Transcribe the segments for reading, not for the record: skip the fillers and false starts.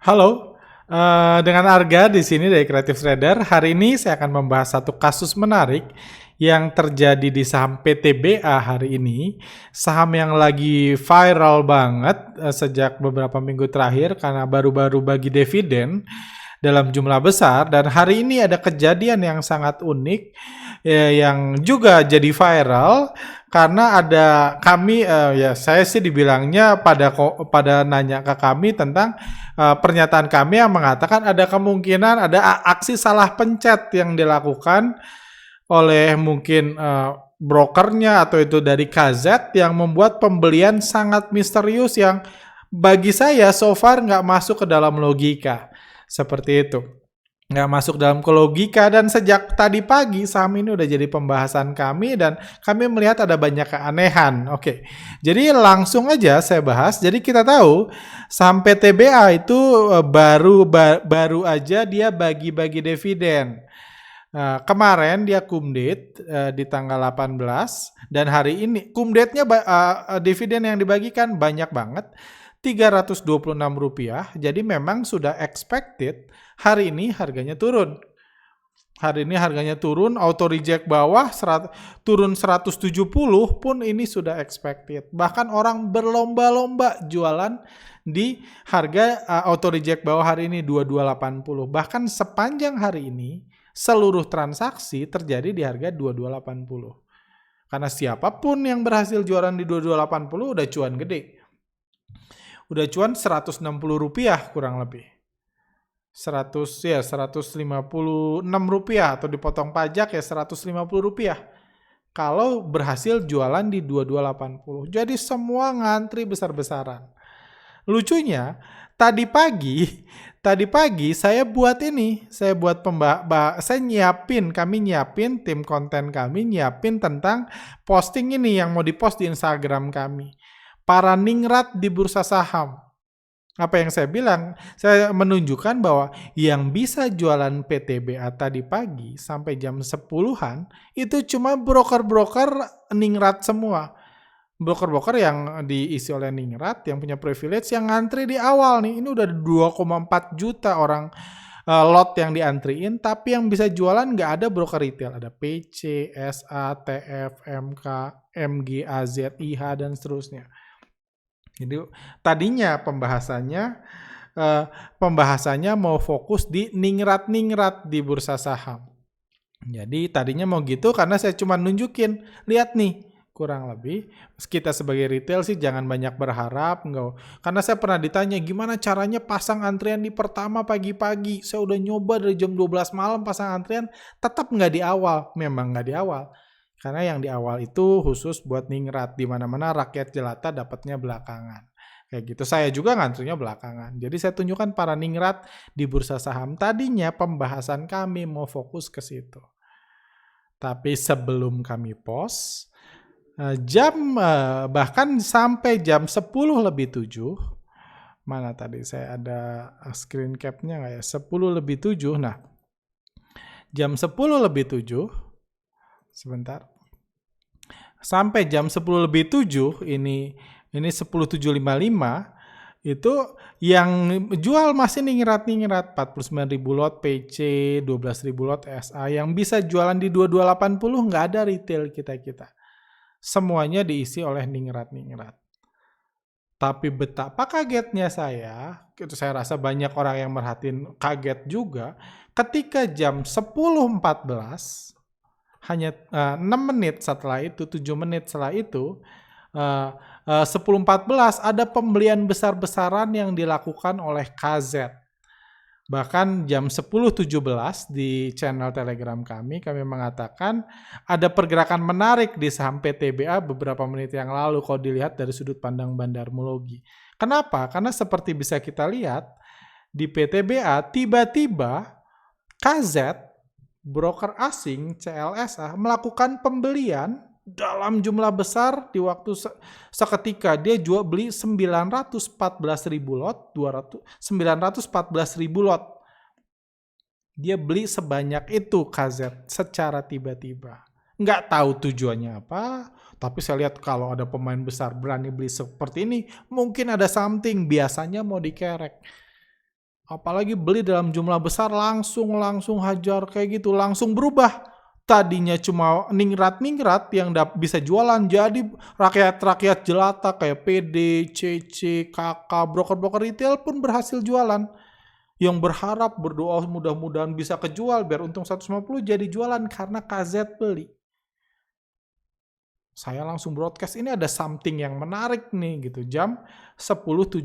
Halo, dengan Arga di sini dari Creative Trader. Hari ini saya akan membahas satu kasus menarik yang terjadi di saham PTBA hari ini. Saham yang lagi viral banget sejak beberapa minggu terakhir karena baru-baru bagi dividen dalam jumlah besar, dan hari ini ada kejadian yang sangat unik yang juga jadi viral karena ada kami ya saya sih dibilangnya pada nanya ke kami tentang pernyataan kami yang mengatakan ada kemungkinan ada aksi salah pencet yang dilakukan oleh mungkin brokernya atau itu dari KZ yang membuat pembelian sangat misterius yang bagi saya so far nggak masuk ke dalam logika. Seperti itu. Nggak masuk dalam ke logika, dan sejak tadi pagi saham ini udah jadi pembahasan kami dan kami melihat ada banyak keanehan. Oke, jadi langsung aja saya bahas. Jadi kita tahu saham PTBA itu baru aja dia bagi-bagi dividen. Kemarin dia kumdate di tanggal 18 dan hari ini kumdate-nya dividen yang dibagikan banyak banget. Rp326. Jadi memang sudah expected hari ini harganya turun. Hari ini harganya turun, auto reject bawah turun 170 pun ini sudah expected. Bahkan orang berlomba-lomba jualan di harga auto reject bawah hari ini 2280. Bahkan sepanjang hari ini seluruh transaksi terjadi di harga 2280. Karena siapapun yang berhasil jualan di 2280 udah cuan gede. Udah cuan Rp160 kurang lebih. 156 rupiah atau dipotong pajak ya Rp150 kalau berhasil jualan di 2280. Jadi semua ngantri besar-besaran. Lucunya tadi pagi saya buat ini, kami nyiapin tim konten kami nyiapin tentang posting ini yang mau dipost di Instagram kami. Para ningrat di bursa saham. Apa yang saya bilang? Saya menunjukkan bahwa yang bisa jualan PTBA tadi pagi sampai jam 10-an itu cuma broker-broker ningrat semua. Broker-broker yang diisi oleh ningrat, yang punya privilege, yang ngantri di awal nih. Ini udah 2,4 juta orang lot yang diantriin, tapi yang bisa jualan nggak ada broker retail. Ada PC, SA, TF, MK, MG, AZ, IH, dan seterusnya. Jadi tadinya pembahasannya mau fokus di ningrat-ningrat di bursa saham. Jadi tadinya mau gitu karena saya cuma nunjukin, lihat nih, kurang lebih kita sebagai retail sih jangan banyak berharap, enggak. Karena saya pernah ditanya gimana caranya pasang antrian di pertama pagi-pagi. Saya udah nyoba dari jam 12 malam pasang antrian, tetap nggak di awal. Memang nggak di awal. Karena yang di awal itu khusus buat ningrat, di mana-mana rakyat jelata dapatnya belakangan. Kayak gitu. Saya juga ngantrinya belakangan. Jadi saya tunjukkan para ningrat di bursa saham. Tadinya pembahasan kami mau fokus ke situ. Tapi sebelum kami post, bahkan sampai jam 10:07, mana tadi saya ada screen cap-nya nggak ya? 10:07. Nah, jam 10:07, sebentar. Sampai jam 10:07 ini 10.755 itu yang jual masih ningrat 49.000 lot PC, 12.000 lot SA. Yang bisa jualan di 2280 nggak ada retail kita. Semuanya diisi oleh ningrat. Tapi betapa kagetnya saya, itu saya rasa banyak orang yang merhatiin kaget juga, ketika jam 10.14 hanya 6 menit setelah itu, 7 menit setelah itu, 10.14 ada pembelian besar-besaran yang dilakukan oleh KZ. Bahkan jam 10.17 di channel Telegram kami mengatakan ada pergerakan menarik di saham PTBA beberapa menit yang lalu kalau dilihat dari sudut pandang bandarmologi. Kenapa? Karena seperti bisa kita lihat di PTBA tiba-tiba KZ, broker asing CLSA, melakukan pembelian dalam jumlah besar di waktu seketika. Dia beli 914.000 lot, 914.000 lot. Dia beli sebanyak itu KZ secara tiba-tiba. Nggak tahu tujuannya apa, tapi saya lihat kalau ada pemain besar berani beli seperti ini, mungkin ada something, biasanya mau dikerek. Apalagi beli dalam jumlah besar langsung hajar kayak gitu, langsung berubah. Tadinya cuma ningrat-ningrat yang bisa jualan, jadi rakyat-rakyat jelata kayak PD, CC, KK, broker-broker retail pun berhasil jualan. Yang berharap berdoa mudah-mudahan bisa kejual biar untung 150 jadi jualan karena KZ beli. Saya langsung broadcast, ini ada something yang menarik nih gitu, jam 10.17.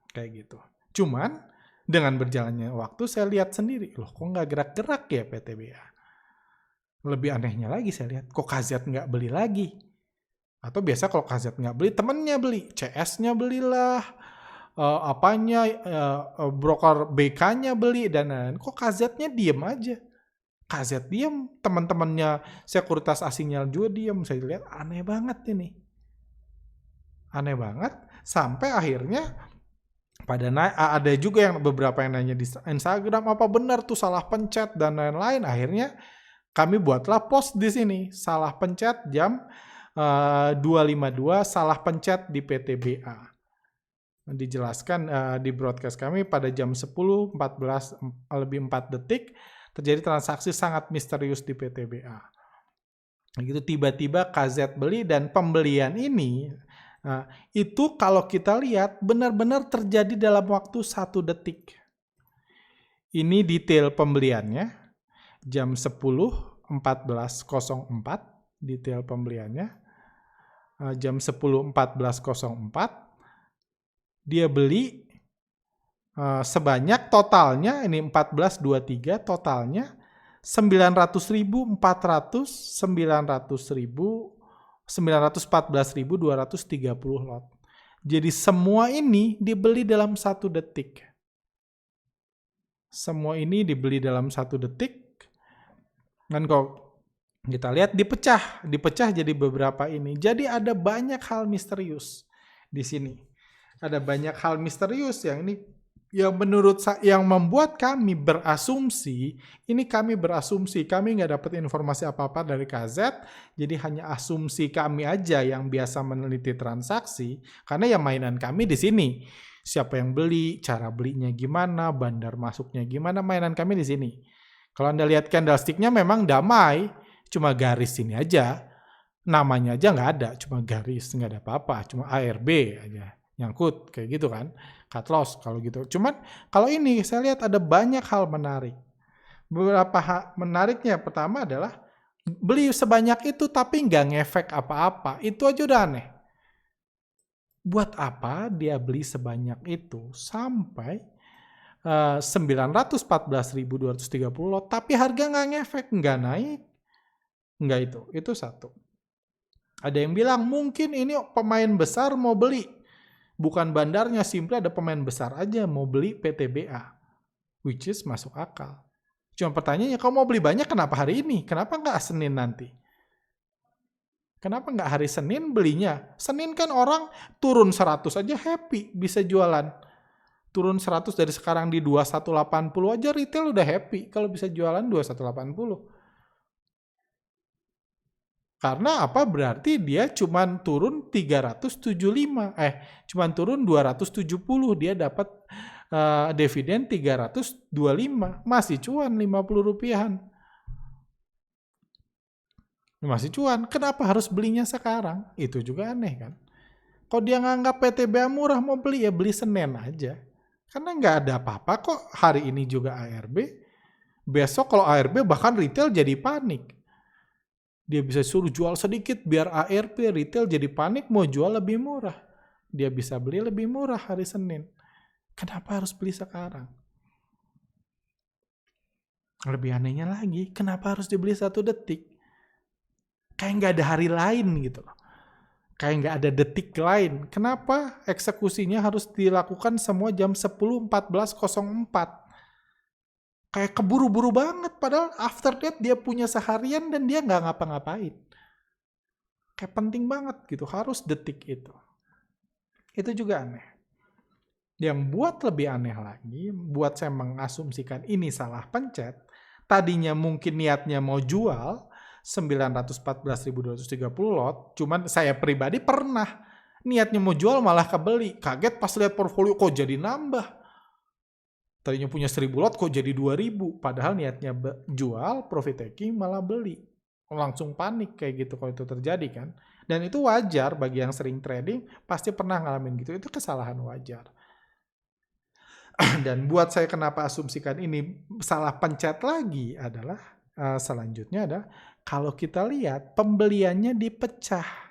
Kayak gitu. Cuman dengan berjalannya waktu saya lihat sendiri, loh kok nggak gerak-gerak ya PTBA. Lebih anehnya lagi saya lihat, kok KZ nggak beli lagi? Atau biasa kalau KZ nggak beli, temennya beli, CS-nya belilah, broker BK-nya beli, dan lain-lain. Kok KZ-nya diem aja? KZ diem, teman-temannya sekuritas asingnya juga diem. Saya lihat aneh banget ini. Aneh banget, sampai akhirnya ada juga yang beberapa yang nanya di Instagram, apa benar tuh salah pencet dan lain-lain. Akhirnya kami buatlah post di sini, salah pencet jam 2.52, salah pencet di PTBA. Dijelaskan di broadcast kami pada jam 10.14 lebih 4 detik terjadi transaksi sangat misterius di PTBA. Gitu tiba-tiba KZ beli, dan pembelian ini itu kalau kita lihat benar-benar terjadi dalam waktu 1 detik. Ini detail pembeliannya. Jam 10.14.04 detail pembeliannya. Jam 10.14.04 dia beli sebanyak totalnya ini 14.23, totalnya 914.230 lot. Jadi semua ini dibeli dalam 1 detik. Semua ini dibeli dalam 1 detik. Dan kalau kita lihat dipecah jadi beberapa ini. Jadi ada banyak hal misterius di sini. Ada banyak hal misterius yang ini yang menurut yang membuat kami berasumsi, kami nggak dapat informasi apa-apa dari KZ, jadi hanya asumsi kami aja yang biasa meneliti transaksi, karena ya mainan kami di sini. Siapa yang beli, cara belinya gimana, bandar masuknya gimana, mainan kami di sini. Kalau Anda lihat candlestick-nya memang damai, cuma garis ini aja. Namanya aja nggak ada, cuma garis, nggak ada apa-apa, cuma ARB aja. Nyangkut, kayak gitu kan. Cut loss, kalau gitu. Cuman kalau ini saya lihat ada banyak hal menarik. Beberapa hal menariknya, pertama adalah beli sebanyak itu tapi nggak ngefek apa-apa. Itu aja udah aneh. Buat apa dia beli sebanyak itu sampai 914.230 lot, tapi harga nggak ngefek, nggak naik, nggak itu satu. Ada yang bilang mungkin ini pemain besar mau beli, bukan bandarnya, simple ada pemain besar aja mau beli PTBA, which is masuk akal. Cuma pertanyaannya, kalau mau beli banyak kenapa hari ini? Kenapa nggak Senin nanti? Kenapa nggak hari Senin belinya? Senin kan orang turun 100 aja happy, bisa jualan. Turun 100 dari sekarang di 2180 aja retail udah happy kalau bisa jualan 2180. Karena apa? Berarti dia cuman turun 375. Cuman turun 270, dia dapat dividen 325. Masih cuan 50 rupiahan. Masih cuan. Kenapa harus belinya sekarang? Itu juga aneh kan. Kalau dia nganggap PTBA murah mau beli, ya beli Senin aja. Karena nggak ada apa-apa kok, hari ini juga ARB. Besok kalau ARB bahkan retail jadi panik. Dia bisa suruh jual sedikit biar ARB retail jadi panik mau jual lebih murah. Dia bisa beli lebih murah hari Senin. Kenapa harus beli sekarang? Lebih anehnya lagi, kenapa harus dibeli 1 detik? Kayak nggak ada hari lain gitu loh. Kayak nggak ada detik lain. Kenapa eksekusinya harus dilakukan semua jam 10.14.04? Kayak keburu-buru banget. Padahal after that dia punya seharian dan dia nggak ngapa-ngapain. Kayak penting banget gitu. Harus detik itu. Itu juga aneh. Yang buat lebih aneh lagi, buat saya mengasumsikan ini salah pencet. Tadinya mungkin niatnya mau jual 914.230 lot, cuman saya pribadi pernah niatnya mau jual malah kebeli. Kaget pas lihat portfolio kok jadi nambah. Tadinya punya 1000 lot kok jadi 2000, padahal niatnya jual, profit taking, malah beli. Langsung panik kayak gitu kalau itu terjadi kan. Dan itu wajar bagi yang sering trading, pasti pernah ngalamin gitu. Itu kesalahan wajar. Dan buat saya kenapa asumsikan ini salah pencet lagi adalah selanjutnya adalah kalau kita lihat pembeliannya dipecah.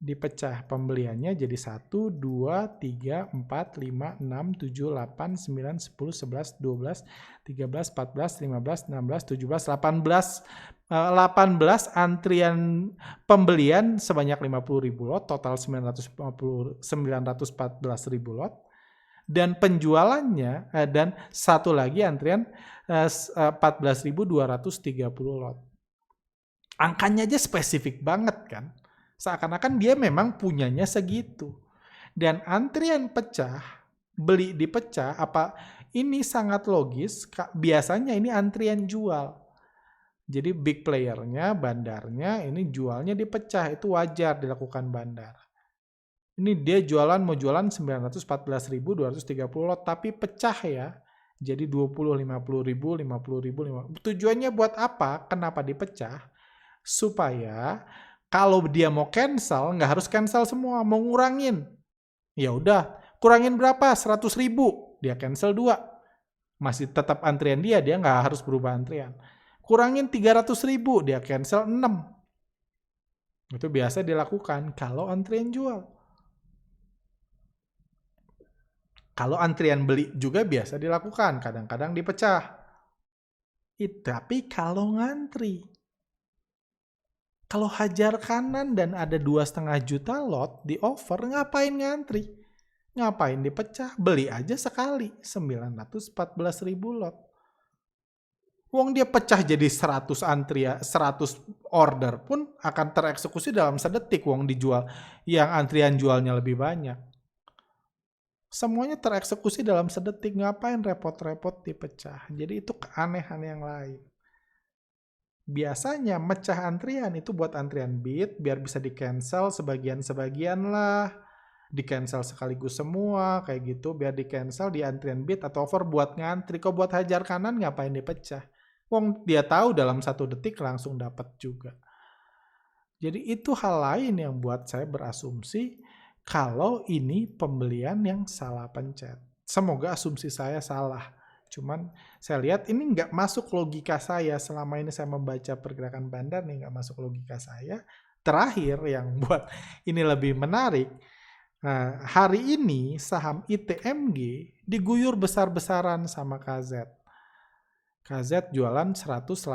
Dipecah pembeliannya jadi 1, 2, 3, 4, 5, 6, 7, 8, 9, 10, 11, 12, 13, 14, 15, 16, 17, 18. 18 antrian pembelian sebanyak 50.000 lot, total 914.000 lot. Dan penjualannya, dan satu lagi antrian 14.230 lot. Angkanya aja spesifik banget kan. Seakan-akan dia memang punyanya segitu. Dan antrian pecah, beli dipecah, ini sangat logis, biasanya ini antrian jual. Jadi big playernya, bandarnya, ini jualnya dipecah, itu wajar dilakukan bandar. Ini dia mau jualan 914.230 lot, tapi pecah ya. Jadi 20, 50.000, 50.000, 50. Tujuannya buat apa? Kenapa dipecah? Supaya kalau dia mau cancel, nggak harus cancel semua, mau ngurangin. Ya udah, kurangin berapa? 100.000, dia cancel 2. Masih tetap antrian dia nggak harus berubah antrian. Kurangin 300.000, dia cancel 6. Itu biasa dilakukan kalau antrian jual. Kalau antrian beli juga biasa dilakukan, kadang-kadang dipecah. Tapi kalau ngantri, kalau hajar kanan dan ada 2,5 juta lot di offer, ngapain ngantri? Ngapain dipecah? Beli aja sekali, 914.000 lot. Wong dia pecah jadi 100 antrian, 100 order pun akan tereksekusi dalam sedetik. Wong dijual, yang antrian jualnya lebih banyak. Semuanya tereksekusi dalam sedetik, ngapain repot-repot dipecah. Jadi itu keanehan yang lain. Biasanya mecah antrian itu buat antrian bid, biar bisa di-cancel sebagian-sebagian lah. Di-cancel sekaligus semua, kayak gitu. Biar di-cancel di antrian bid atau offer buat ngantri. Kok buat hajar kanan ngapain dipecah? Wong dia tahu dalam 1 detik langsung dapat juga. Jadi itu hal lain yang buat saya berasumsi kalau ini pembelian yang salah pencet. Semoga asumsi saya salah. Cuman saya lihat ini nggak masuk logika saya. Selama ini saya membaca pergerakan bandar nih nggak masuk logika saya. Terakhir yang buat ini lebih menarik. Hari ini saham ITMG diguyur besar-besaran sama KZ. KZ jualan 118.000,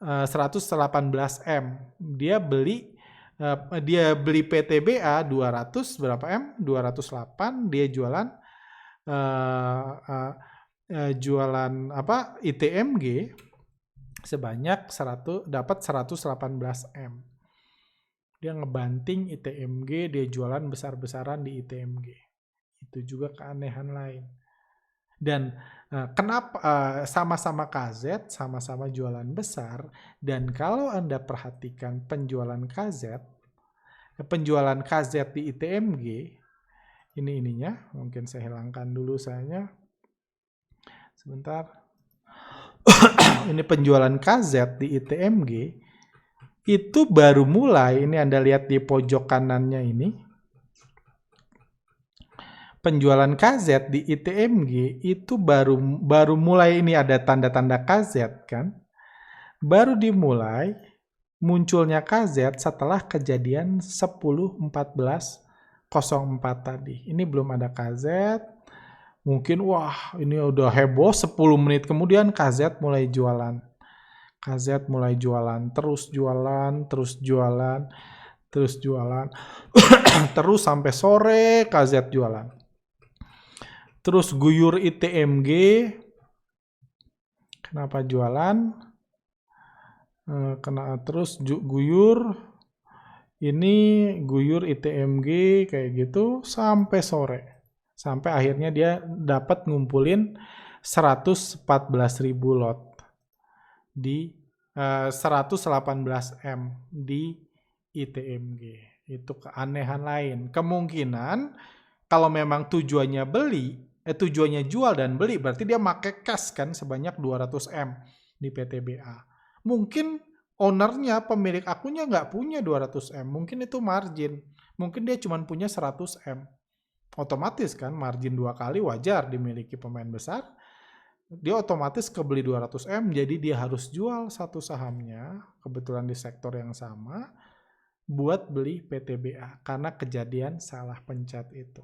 118M. Dia beli PTBA 200 berapa M? 208, dia jualan ITMG sebanyak dapat 118M. Dia ngebanting ITMG, dia jualan besar-besaran di ITMG. Itu juga keanehan lain. Dan kenapa sama-sama KZ, sama-sama jualan besar, dan kalau Anda perhatikan penjualan KZ di ITMG, ininya, mungkin saya hilangkan dulu sayanya, sebentar. Ini penjualan KZ di ITMG, itu baru mulai, ini Anda lihat di pojok kanannya ini, penjualan KZ di ITMG itu baru mulai, ini ada tanda-tanda KZ kan. Baru dimulai munculnya KZ setelah kejadian 10.14.04 tadi. Ini belum ada KZ. Mungkin wah ini udah heboh, 10 menit kemudian KZ mulai jualan. KZ mulai jualan, terus jualan, terus jualan, terus jualan. Terus sampai sore KZ jualan. Terus guyur ITMG, kenapa jualan? Terus guyur, ini guyur ITMG kayak gitu sampai sore. Sampai akhirnya dia dapat ngumpulin 114.000 lot di 118M di ITMG. Itu keanehan lain. Kemungkinan kalau memang tujuannya jual dan beli, berarti dia pakai cash kan sebanyak 200M di PTBA. Mungkin ownernya, pemilik akunnya nggak punya 200M, mungkin itu margin. Mungkin dia cuma punya 100M. Otomatis kan margin 2 kali wajar dimiliki pemain besar. Dia otomatis kebeli 200M, jadi dia harus jual satu sahamnya, kebetulan di sektor yang sama, buat beli PTBA, karena kejadian salah pencet itu.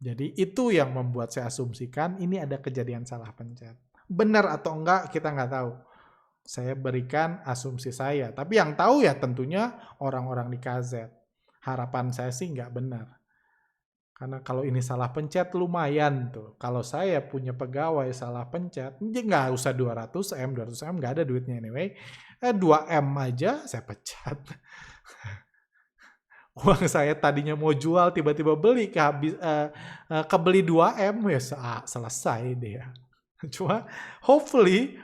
Jadi itu yang membuat saya asumsikan ini ada kejadian salah pencet. Benar atau enggak kita nggak tahu. Saya berikan asumsi saya, tapi yang tahu ya tentunya orang-orang di KZ. Harapan saya sih nggak benar. Karena kalau ini salah pencet lumayan tuh. Kalau saya punya pegawai salah pencet, nggak usah 200M, 200M nggak ada duitnya anyway. 2M aja saya pecat. Uang saya tadinya mau jual, tiba-tiba beli, kebeli 2M, ya selesai deh ya. Cuma hopefully,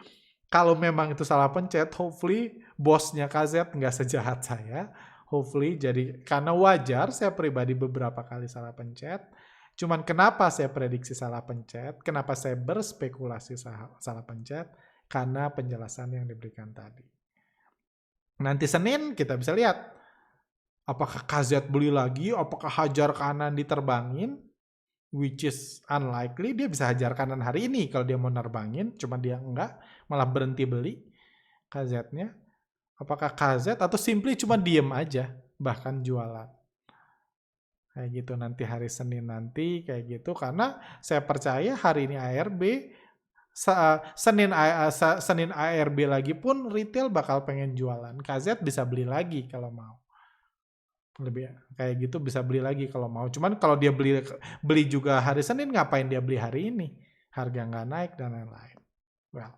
kalau memang itu salah pencet, hopefully bosnya KZ nggak sejahat saya. Hopefully, jadi karena wajar saya pribadi beberapa kali salah pencet. Cuman kenapa saya prediksi salah pencet? Kenapa saya berspekulasi salah pencet? Karena penjelasan yang diberikan tadi. Nanti Senin kita bisa lihat. Apakah KZ beli lagi? Apakah hajar kanan diterbangin? Which is unlikely. Dia bisa hajar kanan hari ini kalau dia mau nerbangin. Cuma dia enggak. Malah berhenti beli KZ-nya. Apakah KZ atau simply cuma diem aja, bahkan jualan. Kayak gitu nanti hari Senin nanti kayak gitu, karena saya percaya hari ini ARB, Senin ARB lagi pun retail bakal pengen jualan. KZ bisa beli lagi kalau mau. Lebih kayak gitu bisa beli lagi kalau mau. Cuman kalau dia beli juga hari Senin, ngapain dia beli hari ini? Harga nggak naik dan lain-lain. Well.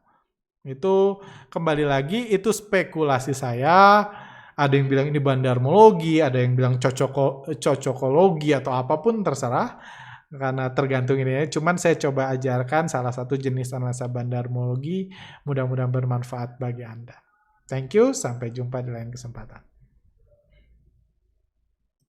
Itu kembali lagi, itu spekulasi saya. Ada yang bilang ini bandarmologi, ada yang bilang cocokologi atau apapun terserah. Karena tergantung ini. Cuman saya coba ajarkan salah satu jenis analisa bandarmologi. Mudah-mudahan bermanfaat bagi Anda. Thank you, sampai jumpa di lain kesempatan.